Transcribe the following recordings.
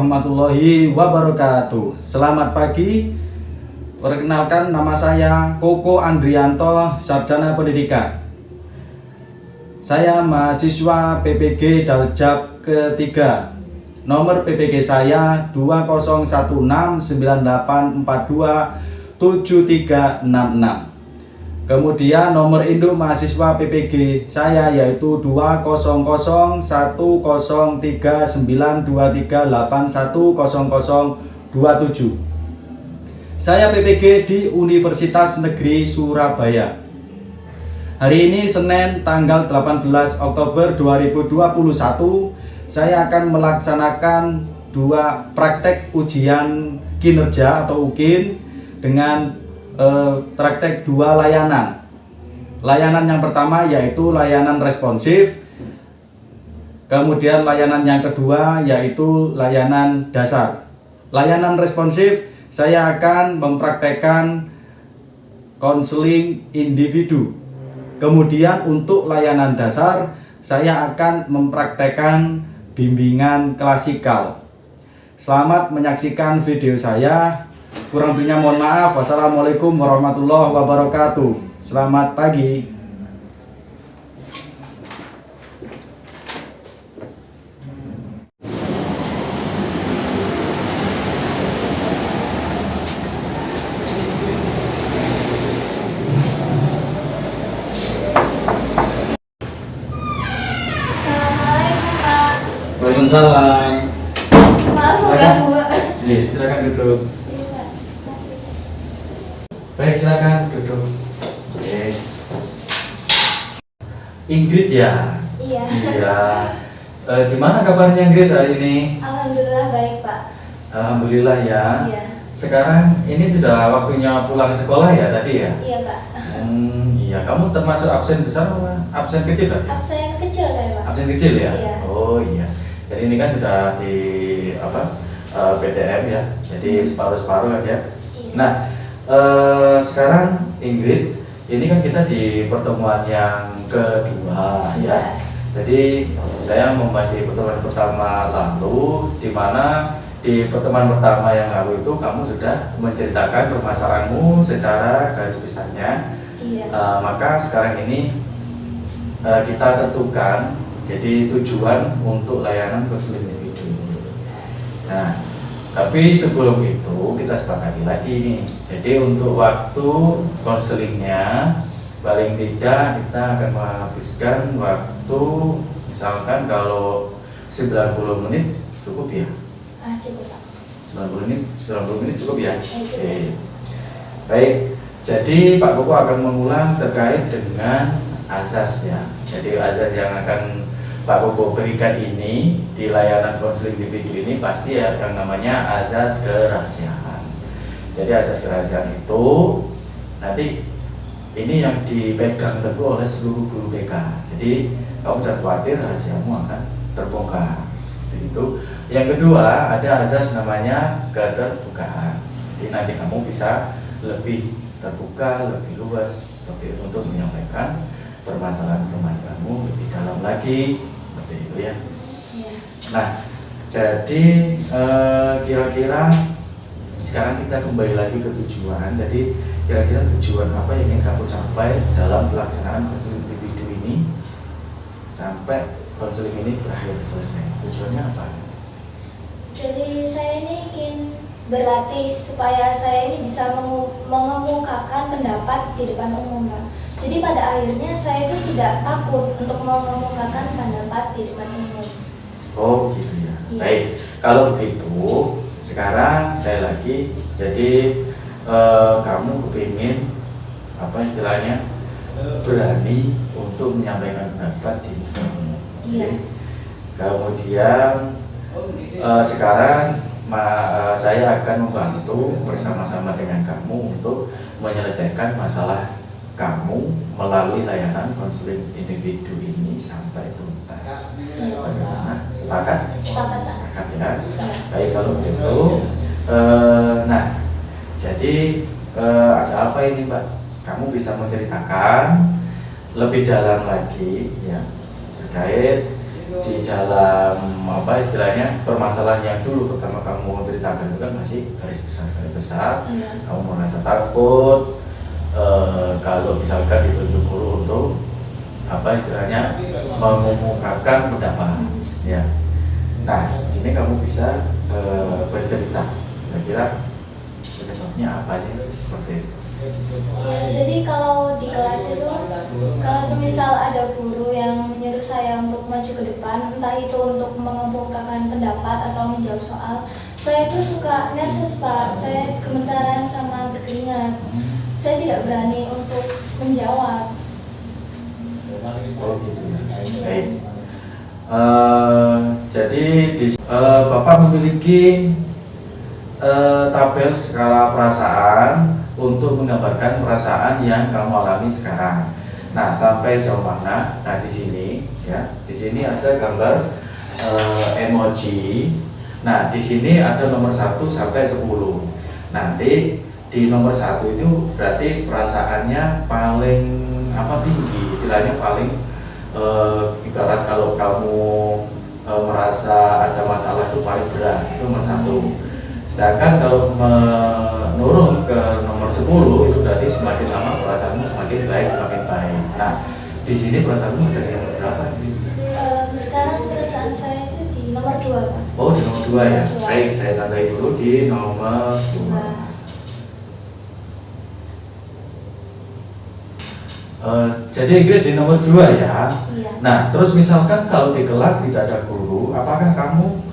warahmatullahi wabarakatuh. Selamat pagi. Perkenalkan, nama saya Koko Andrianto, Sarjana Pendidikan. Saya mahasiswa PPG Daljab ketiga. Nomor PPG saya 2019842736. Kemudian nomor induk mahasiswa PPG saya yaitu 2001393810027. Saya PPG di Universitas Negeri Surabaya. Hari ini Senin tanggal 18 Oktober 2021, saya akan melaksanakan dua praktek ujian kinerja atau UKIN dengan praktek dua layanan. Layanan yang pertama yaitu layanan responsif, kemudian layanan yang kedua yaitu layanan dasar. Layanan responsif saya akan mempraktekkan konseling individu. Kemudian untuk layanan dasar saya akan mempraktekkan bimbingan klasikal. Selamat menyaksikan video saya. Kurang lebihnya mohon maaf. Wassalamualaikum warahmatullahi wabarakatuh. Selamat pagi. Assalamualaikum, Pak. Waalaikumsalam. Maaf, mengganggu, Pak. Iya, silakan duduk. Iya, Pak. Makasih. Baik, silakan duduk. Oke. Ingrid ya? Iya. Iya. Gimana kabarnya Ingrid hari ini? Alhamdulillah baik, Pak. Alhamdulillah ya. Iya. Sekarang ini sudah waktunya pulang sekolah ya tadi ya? Iya, Pak. Iya, kamu termasuk absen besar apa absen kecil tadi? Absen kecil saya, Pak. Absen kecil ya? Iya. Oh iya. Jadi ini kan sudah di PTM ya. Jadi separuh-separuh ya. Iya. Nah, sekarang Ingrid, ini kan kita di pertemuan yang kedua ya. Jadi saya membagi pertemuan pertama lalu, di mana di pertemuan pertama yang lalu itu kamu sudah menceritakan permasalahanmu secara garis besarnya. Iya. Maka sekarang ini kita tentukan jadi tujuan untuk layanan konseling individu. Nah, tapi sebelum itu kita sepakati lagi nih. Jadi untuk waktu konselingnya paling tidak kita akan menghabiskan waktu misalkan kalau 90 menit cukup ya. Cukup, Pak. 90 menit cukup ya. Cukup. Oke. Baik. Jadi Pak Koko akan mengulang terkait dengan azas ya. Jadi azas yang akan Pak Koko berikan ini di layanan konseling individu ini pasti ya yang namanya azas kerahasiaan. Jadi azas kerahasiaan itu nanti ini yang dipegang teguh oleh seluruh guru BK. Jadi kamu jangan khawatir, rahasiamu akan terbongkar. Itu. Yang kedua ada azas namanya keterbukaan. Jadi nanti kamu bisa lebih terbuka, lebih luas, lebih untuk menyampaikan permasalahan-permasalahanmu lebih dalam lagi, seperti itu ya. Iya. Nah, jadi kira-kira sekarang kita kembali lagi ke tujuan. Jadi kira-kira tujuan apa yang ingin kamu capai dalam pelaksanaan konseling individu ini sampai konseling ini berakhir selesai? Tujuannya apa? Jadi saya ini ingin berlatih supaya saya ini bisa mengemukakan pendapat di depan umum, Pak. Jadi pada akhirnya saya itu tidak takut untuk mengemukakan pendapat di depan umum. Oh gitu ya. Iya. Baik, kalau begitu sekarang saya lagi jadi kamu kepingin apa istilahnya berani untuk menyampaikan pendapat di depan umum. Iya. Kemudian sekarang saya akan membantu bersama-sama dengan kamu untuk menyelesaikan masalah kamu melalui layanan konseling individu ini sampai tuntas. Bagaimana? Sepakat? Sepakat, Pak. Sepakat ya. Baik kalau begitu. Nah, jadi ada apa ini, Pak? Kamu bisa menceritakan lebih dalam lagi ya terkait di dalam apa istilahnya permasalahan yang dulu pertama kamu ceritakan itu kan masih garis besar, kamu merasa takut kalau misalkan dituntut guru untuk apa istilahnya mengumumkakan pendapat, ya. Nah, di sini kamu bisa bercerita, kira-kira penyebabnya apa sih seperti itu? Ya, jadi kalau di kelas itu, kalau semisal ada guru yang menyuruh saya untuk maju ke depan, entah itu untuk mengemukakan pendapat atau menjawab soal, saya tuh suka nervous Pak, saya gemetaran sama berkeringat, saya tidak berani untuk menjawab. Oh gitu ya. Baik. Jadi Bapak memiliki tabel skala perasaan untuk menggambarkan perasaan yang kamu alami sekarang. Nah, sampai jauh mana? Nah, di sini ya. Di sini ada gambar emoji. Nah, di sini ada nomor 1 sampai 10. Nanti di nomor 1 itu berarti perasaannya paling tinggi, istilahnya paling ibarat kalau kamu merasa ada masalah itu paling berat, itu nomor 1. Sedangkan kalau menurun ke nomor 10 itu berarti semakin lama perasaanmu semakin baik, semakin baik. Nah, di sini perasaanmu ada di nomor berapa? Sekarang perasaan saya itu di nomor 2 Pak. Oh, di nomor 2 ya. Baik, saya tandai dulu di nomor 2. Jadi Ingrid di nomor 2 ya. Iya. Nah, terus misalkan kalau di kelas tidak ada guru, apakah kamu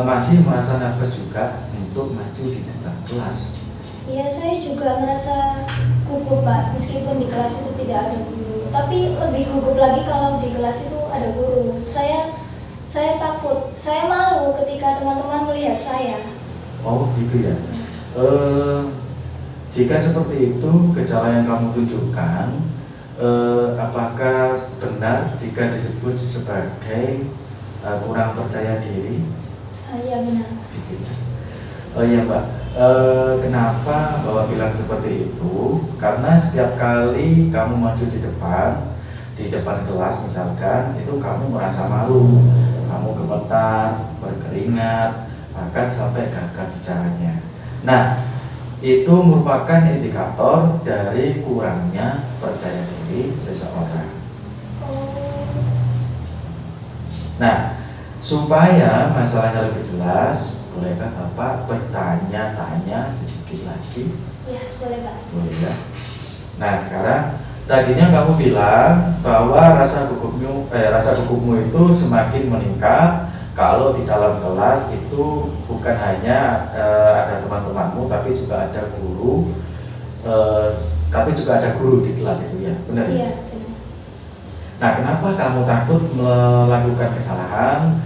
masih merasa nervous juga untuk maju di depan kelas? Iya, saya juga merasa gugup Pak, meskipun di kelas itu tidak ada guru. Tapi lebih gugup lagi kalau di kelas itu ada guru. Saya takut, saya malu ketika teman-teman melihat saya. Oh gitu ya. Jika seperti itu gejala yang kamu tunjukkan, apakah benar jika disebut sebagai kurang percaya diri? Iya benar. Gitu ya. Oh iya Mbak, kenapa Bapak bilang seperti itu? Karena setiap kali kamu maju di depan kelas misalkan, itu kamu merasa malu, kamu gemetar, berkeringat, bahkan sampai gagal bicaranya. Nah, itu merupakan indikator dari kurangnya percaya diri seseorang. Nah, supaya masalahnya lebih jelas, bolehkah Bapak bertanya-tanya sedikit lagi? Ya, boleh Pak. Boleh ya. Nah, sekarang tadinya kamu bilang bahwa rasa gugupmu itu semakin meningkat kalau di dalam kelas itu bukan hanya ada teman-temanmu, tapi juga ada guru, di kelas itu ya, benar ya? Iya, benar. Nah, kenapa kamu takut melakukan kesalahan?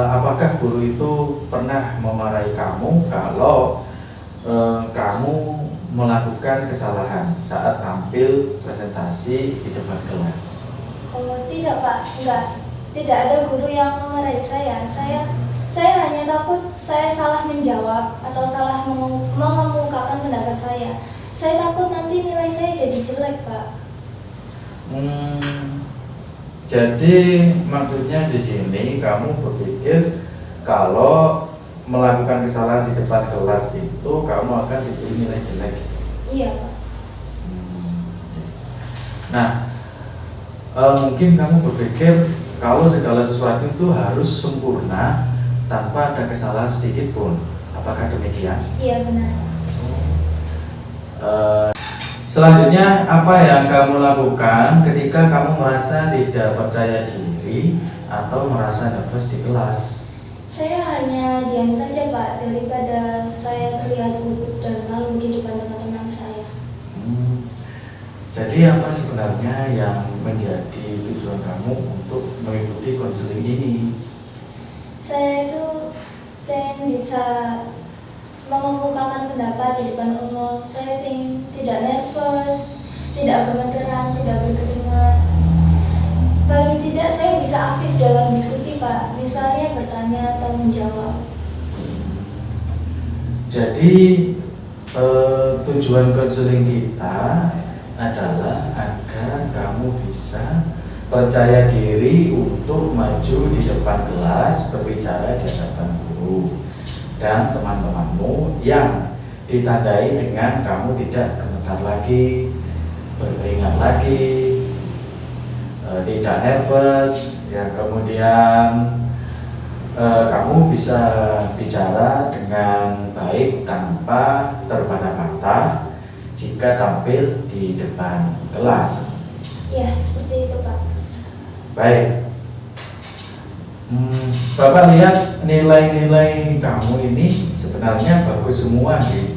Apakah guru itu pernah memarahi kamu kalau kamu melakukan kesalahan saat tampil presentasi di depan kelas? Oh tidak Pak, enggak. Tidak ada guru yang memarahi saya. Saya hanya takut saya salah menjawab atau salah mengemukakan pendapat saya. Saya takut nanti nilai saya jadi jelek Pak. Jadi maksudnya di sini kamu berpikir kalau melakukan kesalahan di depan kelas itu kamu akan diberi nilai jelek. Iya Pak. Nah, mungkin kamu berpikir kalau segala sesuatu itu harus sempurna tanpa ada kesalahan sedikit pun. Apakah demikian? Iya benar. Selanjutnya, apa yang kamu lakukan ketika kamu merasa tidak percaya diri atau merasa nervous di kelas? Saya hanya diam saja Pak, daripada saya terlihat gugup dan malu di depan teman-teman saya. Jadi apa sebenarnya yang menjadi tujuan kamu untuk mengikuti konseling ini? Saya itu pengen bisa mengemukakan pendapat di depan umum. Saya ingin tidak nervous, tidak gemeteran, tidak berkeringat. Paling tidak saya bisa aktif dalam diskusi Pak, misalnya bertanya atau menjawab. Jadi tujuan konseling kita adalah agar kamu bisa percaya diri untuk maju di depan kelas berbicara di hadapan guru dan teman-temanmu yang ditandai dengan kamu tidak gemetar lagi, berkeringat lagi, tidak nervous, ya, kemudian kamu bisa bicara dengan baik tanpa terbata-bata jika tampil di depan kelas. Ya, seperti itu Pak. Baik. Bapak lihat nilai-nilai kamu ini sebenarnya bagus semua nih.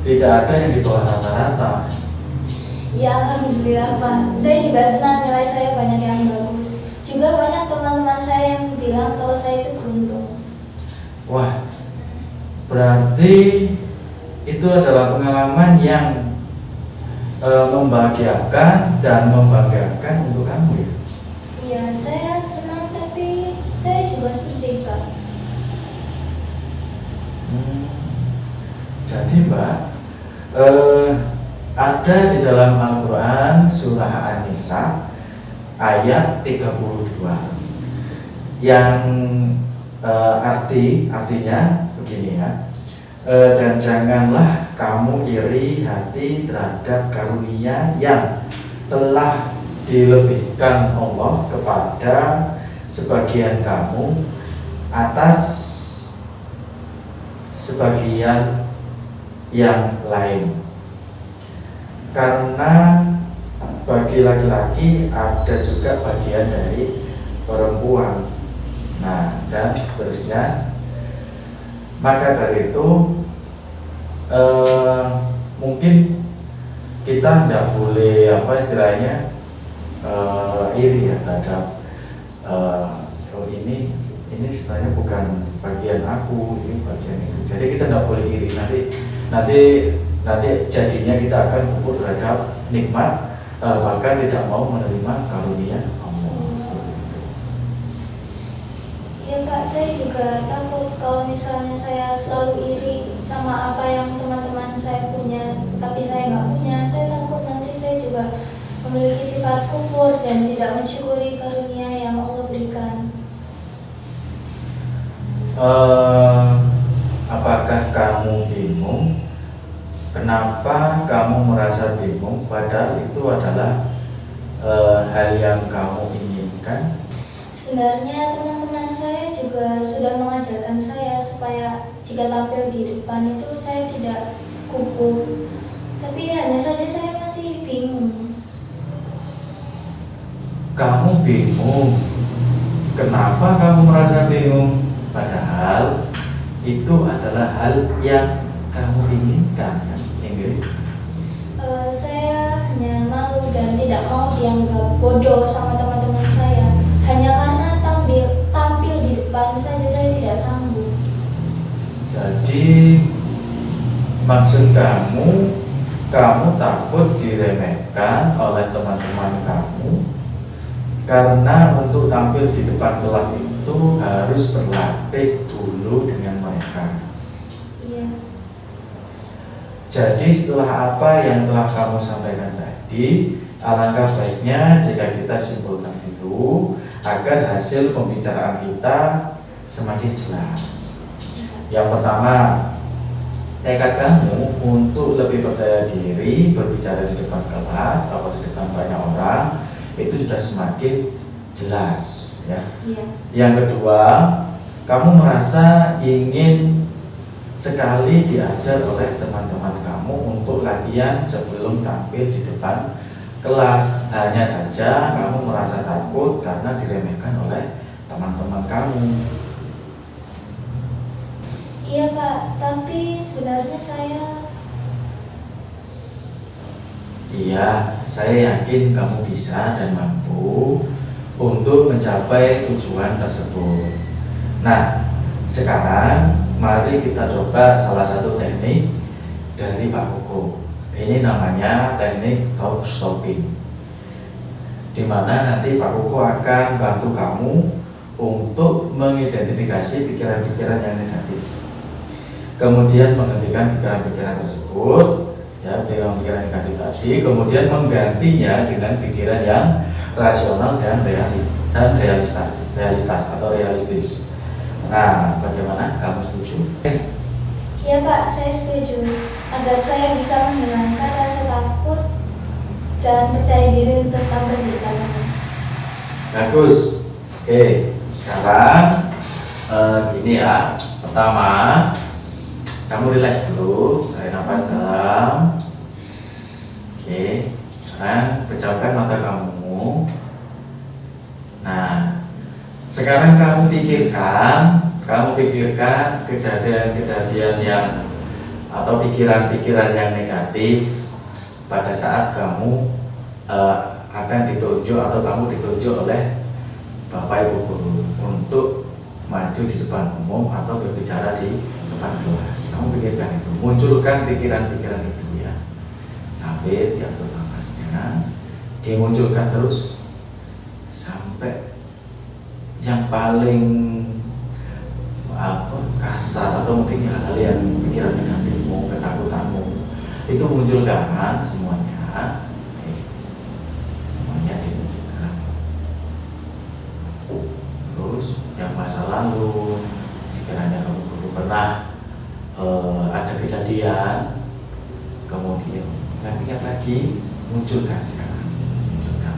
Tidak ada yang di bawah rata-rata. Ya Alhamdulillah Pak. Saya juga senang nilai saya banyak yang bagus. Juga banyak teman-teman saya yang bilang kalau saya itu beruntung. Wah, berarti itu adalah pengalaman yang membahagiakan dan membanggakan untuk kamu ya? Iya, saya senang tapi saya juga sedih Pak. Jadi Mbak, ada di dalam Al-Quran surah An-Nisa ayat 32 yang artinya begini ya, dan janganlah kamu iri hati terhadap karunia yang telah dilebihkan Allah kepada sebagian kamu atas sebagian yang lain, karena bagi laki-laki ada juga bagian dari perempuan. Nah, dan seterusnya. Maka dari itu mungkin kita tidak boleh apa istilahnya iri ya terhadap oh ini sebenarnya bukan bagian aku, ini bagian itu. Jadi kita tidak boleh iri, nanti jadinya kita akan kufur terhadap nikmat, bahkan tidak mau menerima karunia Allah. Seperti itu. Iya Pak, saya juga takut kalau misalnya saya selalu iri sama apa yang teman-teman saya punya, tapi saya nggak punya. Saya takut nanti saya juga memiliki sifat kufur dan tidak mensyukuri karunia yang Allah berikan. Apakah kamu bingung? Kenapa kamu merasa bingung? Padahal itu adalah hal yang kamu inginkan. Sebenarnya teman-teman saya juga sudah mengajarkan saya supaya jika tampil di depan itu saya tidak gugup. Tapi hanya saja saya masih bingung. Kamu bingung? Kenapa kamu merasa bingung? Padahal itu adalah hal yang kamu inginkan, kan, Ingrid? Saya hanya malu dan tidak mau dianggap bodoh sama teman-teman saya. Hanya karena tampil di depan saja saya tidak sanggup. Jadi maksud kamu takut diremehkan oleh teman-teman kamu karena untuk tampil di depan kelas itu harus berlatih dulu dengan mereka. Iya. Jadi setelah apa yang telah kamu sampaikan tadi, alangkah baiknya jika kita simpulkan dulu agar hasil pembicaraan kita semakin jelas. Yang pertama, tekad kamu untuk lebih percaya diri berbicara di depan kelas atau di depan banyak orang itu sudah semakin jelas, ya. Iya. Yang kedua, kamu merasa ingin sekali diajar oleh teman-teman kamu untuk latihan sebelum tampil di depan kelas. Hanya saja kamu merasa takut karena diremehkan oleh teman-teman kamu. Iya Pak, tapi sebenarnya saya yakin kamu bisa dan mampu untuk mencapai tujuan tersebut. Nah, sekarang mari kita coba salah satu teknik dari Pak Koko. Ini namanya teknik talk stopping, di mana nanti Pak Koko akan bantu kamu untuk mengidentifikasi pikiran-pikiran yang negatif, kemudian menghentikan pikiran-pikiran tersebut ya, pikiran-pikiran negatif tadi, kemudian menggantinya dengan pikiran yang rasional dan realitas atau realistis. Nah, bagaimana? Kamu setuju? Ya Pak, saya setuju. Agar saya bisa menghilangkan rasa takut dan percaya diri untuk tampil di depan umum. Bagus. Oke, sekarang gini ya. Pertama, kamu relax dulu, tarik nafas dalam. Oke, sekarang pejamkan mata kamu. Nah, sekarang kamu pikirkan kejadian-kejadian yang atau pikiran-pikiran yang negatif pada saat kamu akan ditunjuk atau kamu ditunjuk oleh Bapak Ibu Guru untuk maju di depan umum atau berbicara di depan kelas. Kamu pikirkan itu, munculkan pikiran-pikiran itu ya, sampai diatur nafasnya, dimunculkan terus sampai yang paling kasar atau mungkin hal-hal yang pikiran negatifmu, ketakutanmu itu munculkan semuanya. Semuanya dimunculkan. Terus yang masa lalu, sekiranya kamu dulu pernah ada kejadian, kemudian ingat lagi, munculkan sekarang, munculkan.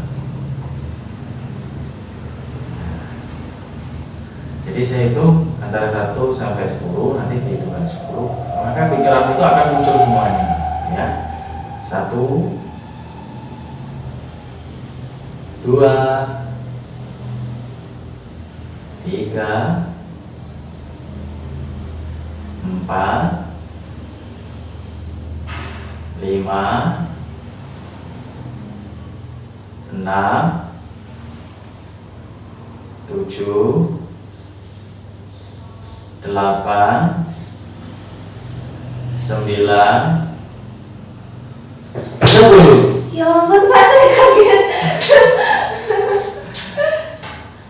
Jadi saya hitung antara 1 sampai 10, nanti dihitungan 10, maka pikiran itu akan muncul semuanya ya. 1, 2, 3, 4, 5, 6, 7, 8, 9, 10. Ya ampun Pak, saya kaget.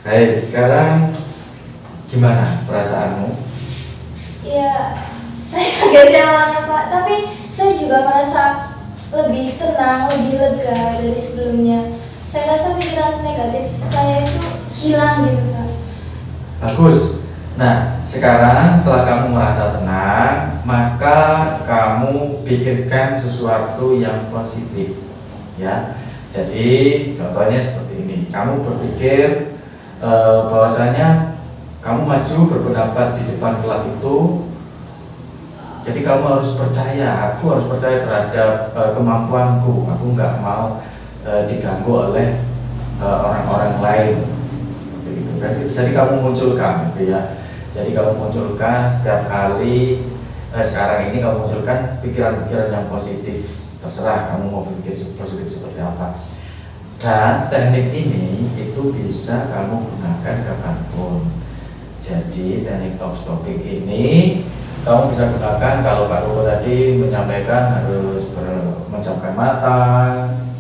Baik, sekarang gimana perasaanmu? Ya, saya kaget awalnya Pak, tapi saya juga merasa lebih tenang, lebih lega dari sebelumnya. Saya rasa pikiran negatif saya itu hilang gitu Pak. Bagus. Nah, sekarang setelah kamu merasa tenang, maka kamu pikirkan sesuatu yang positif, ya. Jadi contohnya seperti ini. Kamu berpikir bahwasanya kamu maju berpendapat di depan kelas itu. Jadi kamu harus percaya. Aku harus percaya terhadap kemampuanku. Aku nggak mau diganggu oleh orang-orang lain. Seperti itu. Jadi kamu munculkan, gitu ya. Jadi kamu munculkan setiap kali sekarang ini kamu munculkan pikiran-pikiran yang positif. Terserah kamu mau berpikir positif seperti apa. Dan teknik ini itu bisa kamu gunakan kapanpun. Jadi teknik top stopping ini kamu bisa gunakan kalau Pak Koko tadi menyampaikan harus memejamkan mata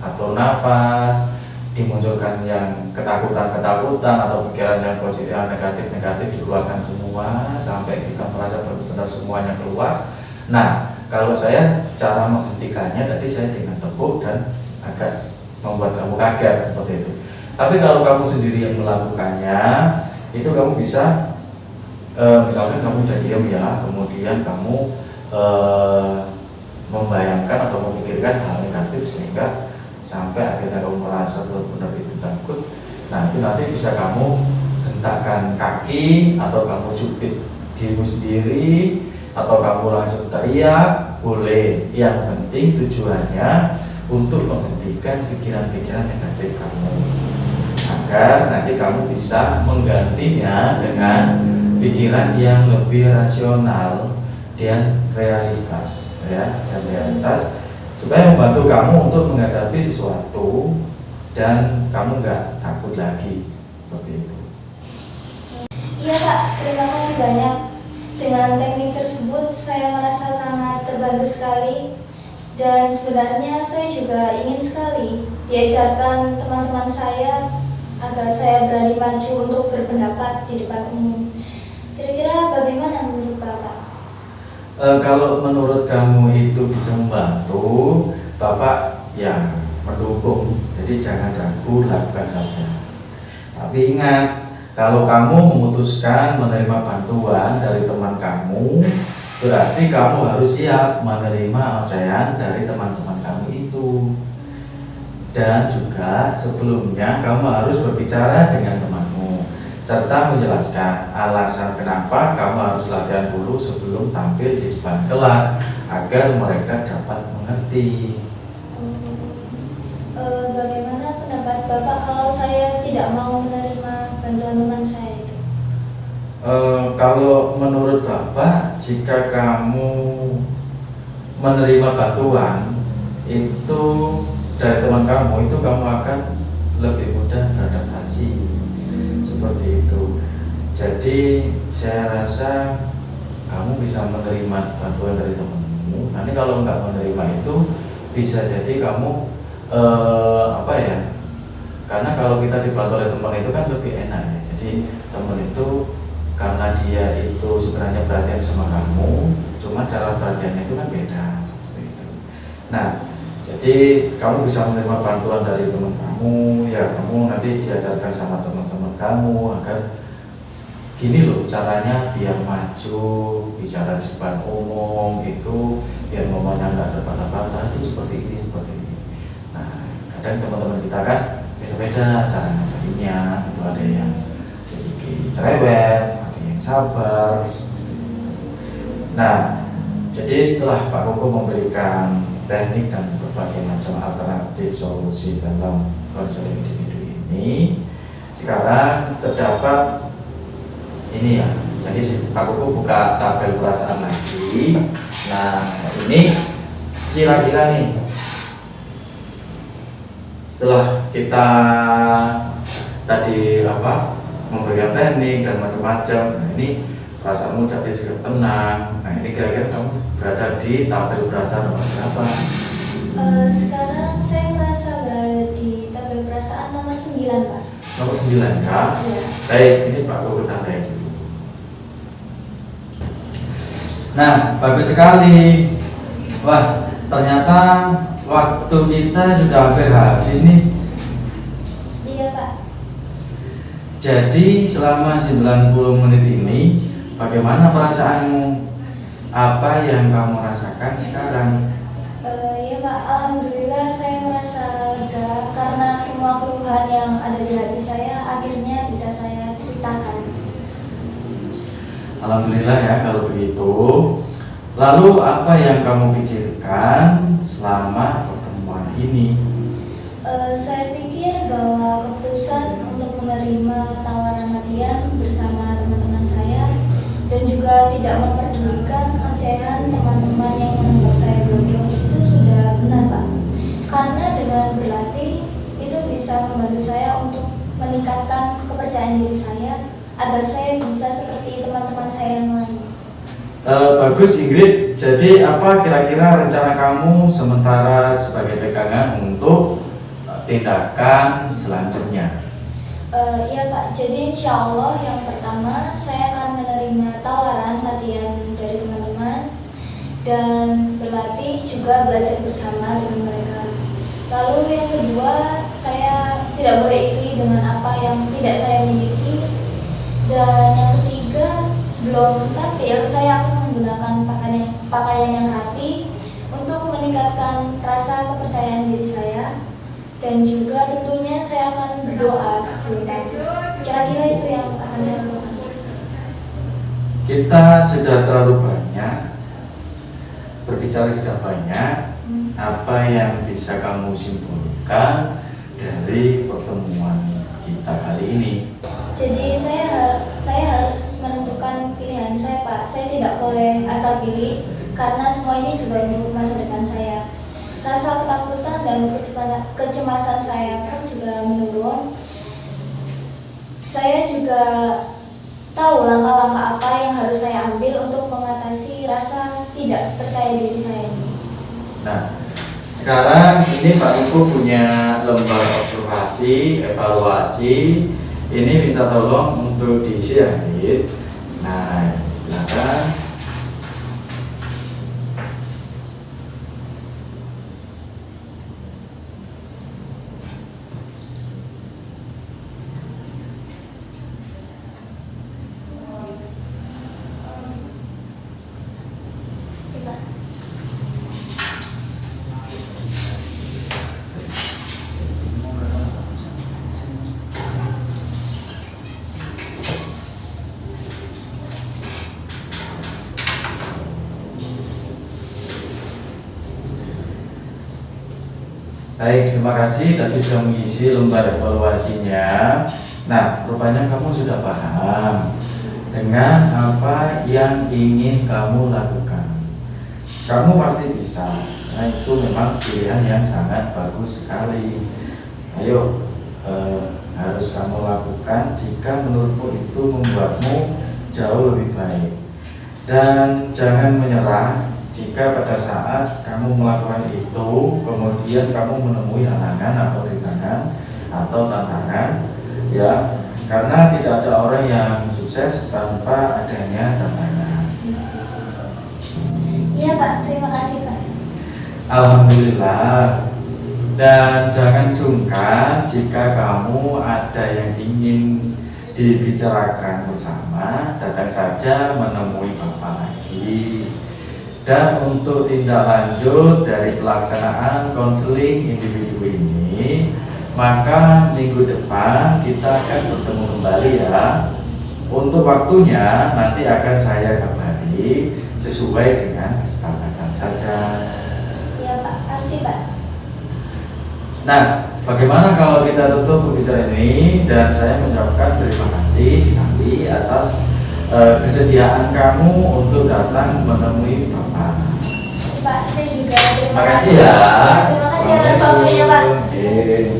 atau nafas, dimunculkan yang ketakutan atau pikiran yang positif, yang negatif dikeluarkan semua sampai kita merasa benar-benar semuanya keluar. Nah, kalau saya cara menghentikannya tadi saya dengan tepuk dan agak membuat kamu kaget seperti itu. Tapi kalau kamu sendiri yang melakukannya, itu kamu bisa misalkan kamu sudah diam ya, kemudian kamu membayangkan atau memikirkan hal negatif sehingga sampai akhirnya kamu merasa benar-benar itu takut. Nah, itu nanti bisa kamu hentakkan kaki atau kamu cubit dirimu sendiri atau kamu langsung teriak, boleh. Yang penting tujuannya untuk menghentikan pikiran-pikiran negatif kamu agar nanti kamu bisa menggantinya dengan pikiran yang lebih rasional dan realistis ya, dan realitas, supaya membantu kamu untuk menghadapi sesuatu dan kamu nggak takut lagi seperti itu. Iya Pak, terima kasih banyak. Dengan teknik tersebut saya merasa sangat terbantu sekali. Dan sebenarnya saya juga ingin sekali diajarkan teman-teman saya agar saya berani maju untuk berpendapat di depan umum. Kira-kira bagaimana menurut Bapak? Kalau menurut kamu itu bisa membantu, Bapak ya mendukung. Jadi jangan ragu, lakukan saja. Tapi ingat, kalau kamu memutuskan menerima bantuan dari teman kamu, berarti kamu harus siap menerima ocehan dari teman-teman kamu itu. Dan juga sebelumnya kamu harus berbicara dengan temanmu serta menjelaskan alasan kenapa kamu harus latihan dulu sebelum tampil di depan kelas agar mereka dapat mengerti. Bagaimana pendapat Bapak kalau saya tidak mau menerima bantuan teman saya itu? Kalau menurut Bapak, jika kamu menerima bantuan itu dari teman kamu, itu kamu akan lebih mudah beradaptasi seperti itu. Jadi saya rasa kamu bisa menerima bantuan dari temanmu. Nanti kalau nggak menerima itu bisa jadi kamu karena kalau kita dibantu oleh teman itu kan lebih enak ya. Jadi teman itu karena dia itu sebenarnya perhatian sama kamu, cuma cara perhatiannya itu kan beda seperti itu. Nah, jadi kamu bisa menerima bantuan dari teman kamu, ya kamu nanti diajarkan sama teman-teman kamu agar gini loh caranya biar maju bicara di depan umum itu, biar ngomongnya nggak terbata-bata, itu seperti ini. Nah, kadang teman-teman kita kan beda-beda cara ngajarinnya, itu ada yang sedikit cerewet, ada yang sabar seperti itu. Nah, jadi setelah Pak Koko memberikan teknik dan berbagai macam alternatif solusi dalam konseling individu ini, sekarang terdapat ini ya. Jadi Pak Koko buka tabel perasaan lagi. Nah, ini kira-kira nih, setelah kita tadi memberikan teknik dan macam-macam, nah ini perasaanmu jadi sudah tenang. Nah, ini kira-kira kamu berada di tabel perasaan nomor berapa? Sekarang saya merasa berada di tabel perasaan nomor 9, Pak. Nomor 9 ya? Iya. Baik, ini Pak Koko tandai dulu. Nah, bagus sekali. Wah, ternyata waktu kita sudah hampir habis nih. Iya, Pak. Jadi selama 90 menit ini bagaimana perasaanmu? Apa yang kamu rasakan sekarang? Iya, Pak. Alhamdulillah saya merasa lega karena semua keluhan yang ada di hati saya akhirnya bisa saya ceritakan. Alhamdulillah ya kalau begitu. Lalu apa yang kamu pikirkan selama pertemuan ini? Saya pikir bahwa keputusan untuk menerima tawaran latihan bersama teman-teman saya dan juga tidak memperdulikan ocehan teman-teman yang menganggap saya bodoh itu sudah benar, Pak. Karena dengan berlatih itu bisa membantu saya untuk meningkatkan kepercayaan diri saya agar saya bisa seperti teman-teman saya yang lain. Bagus Ingrid. Jadi apa kira-kira rencana kamu sementara sebagai pegangan untuk tindakan selanjutnya? Iya, Pak, jadi insya Allah yang pertama saya akan menerima tawaran latihan dari teman-teman dan berlatih juga belajar bersama dengan mereka. Lalu yang kedua, saya tidak boleh iri dengan apa yang tidak saya miliki. Dan yang ketiga, sebelum tampil saya akan menggunakan pakaian yang rapi untuk meningkatkan rasa kepercayaan diri saya. Dan juga tentunya saya akan berdoa sebelum tampil. Kira-kira itu yang akan saya lakukan. Kita sudah terlalu banyak berbicara, sudah banyak. Apa yang bisa kamu simpulkan dari pertemuan kita kali ini? Jadi saya harus menentukan pilihan saya, Pak. Saya tidak boleh asal pilih karena semua ini juga untuk masa depan saya. Rasa ketakutan dan kecemasan saya pun juga menurun. Saya juga tahu langkah-langkah apa yang harus saya ambil untuk mengatasi rasa tidak percaya diri saya ini. Nah, sekarang ini Pak Koko punya lembar observasi, evaluasi. Ini minta tolong untuk di-share. Nah, silakan. Baik, terima kasih tadi sudah mengisi lembar evaluasinya. Nah, rupanya kamu sudah paham dengan apa yang ingin kamu lakukan. Kamu pasti bisa. Nah, itu memang pilihan yang sangat bagus sekali. Ayo, harus kamu lakukan jika menurutmu itu membuatmu jauh lebih baik. Dan jangan menyerah jika pada saat kamu melakukan itu kemudian kamu menemui halangan atau rintangan atau tantangan, ya, karena tidak ada orang yang sukses tanpa adanya tantangan. Iya Pak, terima kasih Pak. Alhamdulillah. Dan jangan sungkan jika kamu ada yang ingin dibicarakan bersama, datang saja menemui Bapak lagi. Dan untuk tindak lanjut dari pelaksanaan konseling individu ini, maka minggu depan kita akan bertemu kembali ya. Untuk waktunya nanti akan saya kabari sesuai dengan kesepakatan saja. Iya Pak, pasti Pak. Nah, bagaimana kalau kita tutup pembicaraan ini dan saya mengucapkan terima kasih sekali atas kesediaan kamu untuk datang menemui Bapak. Pak, saya juga terima Terima kasih kasih. ya. Terima kasih atas waktunya Pak. Oke.